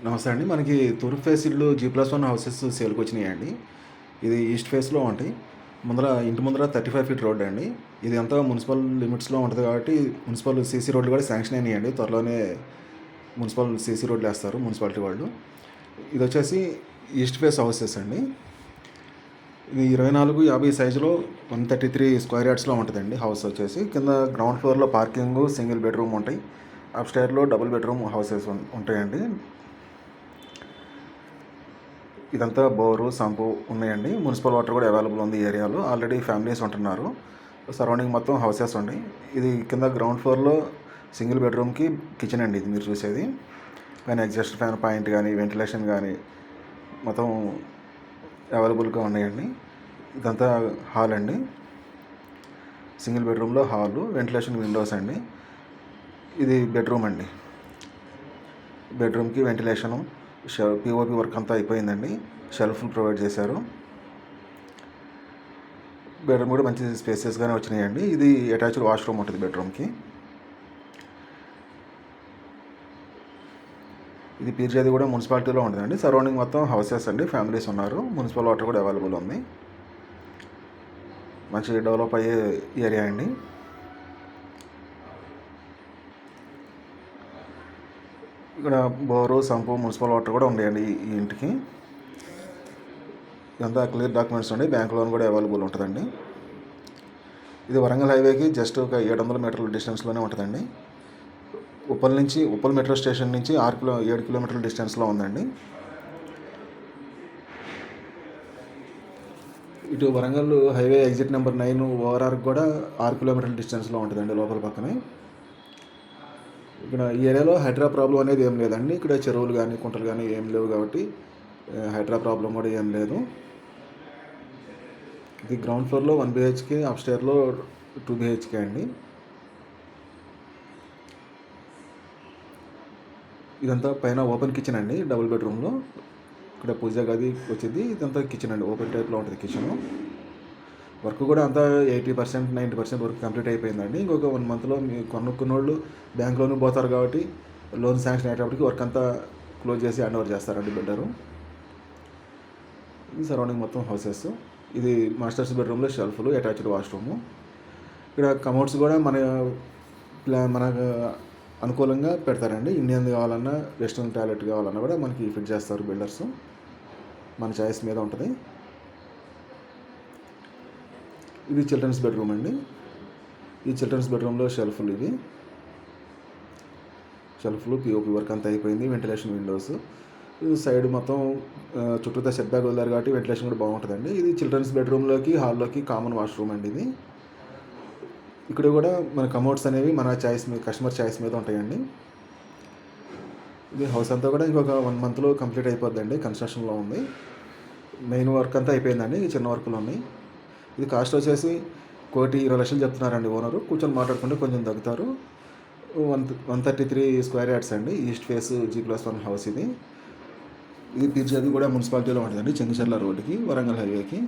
నమస్తే అండి. మనకి తూర్పు ఫేస్ ఇల్లు G+1 హౌసెస్ సేల్‌కొచ్చినాయండి. ఇది ఈస్ట్ ఫేస్‌లో ఉంటాయి. ఇంటి ముందర 35 ఫీట్ రోడ్ అండి. ఇది అంతా మున్సిపల్ లిమిట్స్‌లో ఉంటది కాబట్టి మున్సిపల్ సీసీ రోడ్లు కూడా శాంక్షన్ అయినాయండి. త్వరలోనే మున్సిపల్ సీసీ రోడ్లు ఏస్తారు మున్సిపాలిటీ వాళ్ళు. ఇదొచ్చేసి ఈస్ట్ ఫేస్ హౌసెస్ అండి. ఇది 24, 50 సైజులో 133 స్క్వేర్ యార్డ్స్‌లో ఉంటదండి హౌస్ వచ్చేసి. కింద గ్రౌండ్ ఫ్లోర్‌లో పార్కింగు, సింగిల్ బెడ్‌రూమ్ ఉంటాయి. అప్‌స్టైర్‌లో డబుల్ బెడ్‌రూమ్ హౌసెస్ ఉంటాయండి. ఇదంతా బోరు, సంపు ఉన్నాయండి. మున్సిపల్ వాటర్ కూడా అవైలబుల్ ఉంది ఈ ఏరియాలో. ఆల్రెడీ ఫ్యామిలీస్ ఉంటున్నారు. సరౌండింగ్ మొత్తం హౌసెస్ ఉన్నాయి. ఇది కింద గ్రౌండ్ ఫ్లోర్‌లో సింగిల్ బెడ్‌రూమ్‌కి కిచెన్ అండి ఇది మీరు చూసేది. పైన ఎగ్జాస్ట్ ఫ్యాన్ పాయింట్ కానీ, వెంటిలేషన్ కానీ మొత్తం అవైలబుల్గా ఉన్నాయండి. ఇదంతా హాల్ అండి. సింగిల్ బెడ్‌రూమ్‌లో హాలు, వెంటిలేషన్ విండోస్ అండి. ఇది బెడ్‌రూమ్ అండి. బెడ్‌రూమ్‌కి వెంటిలేషను, పీఓపీ వర్క్ అంతా అయిపోయిందండి. షెల్ఫ్లు ప్రొవైడ్ చేశారు. బెడ్రూమ్ కూడా మంచి స్పేసియస్గానే వచ్చినాయండి. ఇది అటాచ్డ్ వాష్రూమ్ ఉంటుంది బెడ్రూమ్కి. ఇది పీర్జాది కూడా మున్సిపాలిటీలో ఉంటుందండి. సరౌండింగ్ మొత్తం హౌసెస్ అండి. ఫ్యామిలీస్ ఉన్నారు. మున్సిపల్ వాటర్ కూడా అవైలబుల్ ఉంది. మంచి డెవలప్ అయ్యే ఏరియా అండి. ఇక్కడ బోరు, సంపు, మున్సిపల్ వాటర్ కూడా ఉన్నాయండి ఈ ఇంటికి. ఇదంతా క్లియర్ డాక్యుమెంట్స్ ఉండి బ్యాంక్ లోన్ కూడా అవైలబుల్ ఉంటుందండి. ఇది వరంగల్ హైవేకి జస్ట్ ఒక 700 మీటర్ల డిస్టెన్స్లోనే ఉంటుందండి. ఉప్పల్ మెట్రో స్టేషన్ నుంచి 7 కిలోమీటర్ల డిస్టెన్స్లో ఉందండి. ఇటు వరంగల్ హైవే ఎగ్జిట్ నెంబర్ 9 ఓఆర్ఆర్కి కూడా 6 కిలోమీటర్ల డిస్టెన్స్లో ఉంటుందండి లోపల పక్కనే. ఇక్కడ ఈ ఏరియాలో హైడ్రా ప్రాబ్లం అనేది ఏం లేదండి. ఇక్కడ చెరువులు కానీ, కుంటలు కానీ ఏం లేవు కాబట్టి హైడ్రా ప్రాబ్లం కూడా ఏం లేదు. ఇది గ్రౌండ్ ఫ్లోర్లో 1 BHK, అప్‌స్టైర్‌లో 2 BHK అండి. ఇదంతా పైన ఓపెన్ కిచెన్ అండి. డబుల్ బెడ్రూమ్లో ఇక్కడ పూజ గది వచ్చింది. ఇదంతా కిచెన్ అండి. ఓపెన్ టైప్లో ఉంటుంది కిచెను. వర్క్ కూడా అంతా 80%, 90% వర్క్ కంప్లీట్ అయిపోయిందండి. ఇంకొక 1 మంత్లో మీ కొనుక్కున్నోళ్ళు బ్యాంక్ లోన్ పోతారు కాబట్టి లోన్ శాంక్షన్ అయ్యేటప్పటికి వర్క్ అంతా క్లోజ్ చేసి హ్యాండ్ ఓవర్ చేస్తారండి బిల్డరు. ఇది సరౌండింగ్ మొత్తం హౌసెస్. ఇది మాస్టర్స్ బెడ్రూమ్లో షెల్ఫ్లు, అటాచ్డ్ వాష్రూము. ఇక్కడ కమోడ్స్ కూడా మనకు అనుకూలంగా పెడతారండి. ఇండియన్ కావాలన్నా, వెస్ట్రన్ టాయిలెట్ కావాలన్నా కూడా మనకి ఫిట్ చేస్తారు బిల్డర్స్. మన చాయిస్ మీద ఉంటుంది. ఇది చిల్డ్రన్స్ బెడ్రూమ్ అండి. ఈ చిల్డ్రన్స్ బెడ్రూమ్లో షెల్ఫ్లు ఇవి. షెల్ఫ్లు, పీఓపీ వర్క్ అంతా అయిపోయింది. Ventilation Windows. ఇది సైడ్ మొత్తం చుట్టూతా సెట్ బ్యాక్ వదిలారు కాబట్టి వెంటిలేషన్ కూడా బాగుంటుందండి. ఇది చిల్డ్రన్స్ బెడ్రూమ్లోకి, హాల్లోకి కామన్ వాష్రూమ్ అండి ఇది. ఇక్కడ కూడా మన కమోడ్స్ అనేవి మన చాయిస్ మీద, కస్టమర్ చాయిస్ మీద ఉంటాయండి. ఇది హౌస్ అంతా కూడా ఇంకొక 1 మంత్లో కంప్లీట్ అయిపోద్దండి. కన్స్ట్రక్షన్లో ఉంది. మెయిన్ వర్క్ అంతా అయిపోయిందండి. ఈ చిన్న వర్కులు ఉన్నాయి. ఇది కాస్ట్ వచ్చేసి 1,20,00,000 చెప్తున్నారండి ఓనరు. కూర్చొని మాట్లాడుకుంటే కొంచెం తగ్గుతారు. 133 స్క్వేర్ యార్డ్స్ అండి. ఈస్ట్ ఫేస్ G+1 హౌస్ ఇది. ఇది పీర్జాది కూడా మున్సిపాలిటీలో ఉంటుందండి. చెంగిచెర్ల రోడ్డుకి, వరంగల్ హైవేకి.